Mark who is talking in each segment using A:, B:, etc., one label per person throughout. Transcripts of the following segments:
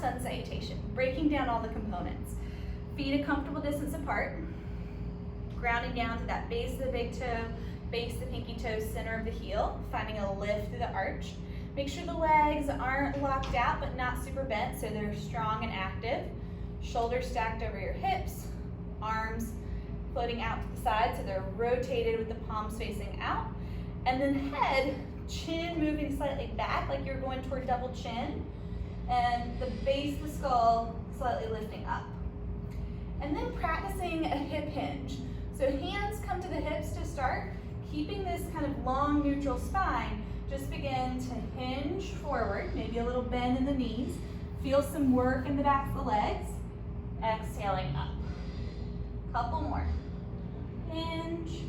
A: Sun Salutation, breaking down all the components. Feet a comfortable distance apart, grounding down to that base of the big toe, base of the pinky toe, center of the heel, finding a lift through the arch. Make sure the legs aren't locked out but not super bent, so they're strong and active. Shoulders stacked over your hips, arms floating out to the side so they're rotated with the palms facing out. And then head, chin moving slightly back like you're going toward double chin, and the base of the skull slightly lifting up. And then practicing a hip hinge. So hands come to the hips to start, keeping this kind of long neutral spine. Just begin to hinge forward, maybe a little bend in the knees. Feel some work in the backs of the legs. Exhaling up. Couple more. Hinge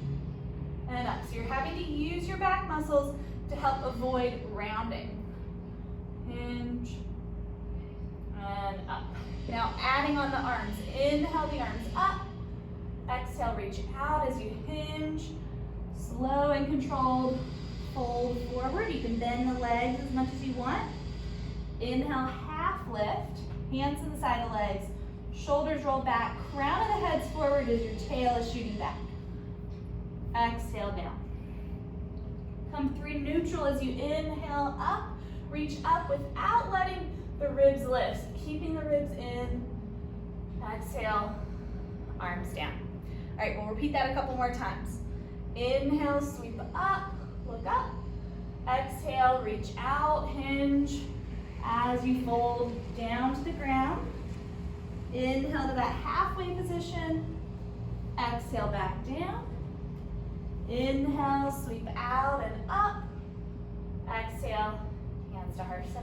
A: and up. So you're having to use your back muscles to help avoid rounding. Hinge and up. Now adding on the arms. Inhale the arms up. Exhale, reach out as you hinge. Slow and controlled. Fold forward. You can bend the legs as much as you want. Inhale, half lift. Hands to the side of the legs. Shoulders roll back. Crown of the head's forward as your tail is shooting back. Exhale down. Come through neutral as you inhale up. Reach up without letting the ribs lift. Keeping the ribs in. Exhale, arms down. All right, we'll repeat that a couple more times. Inhale, sweep up, look up. Exhale, reach out, hinge as you fold down to the ground. Inhale to that halfway position. Exhale, back down. Inhale, sweep out and up. Exhale, hands to heart center.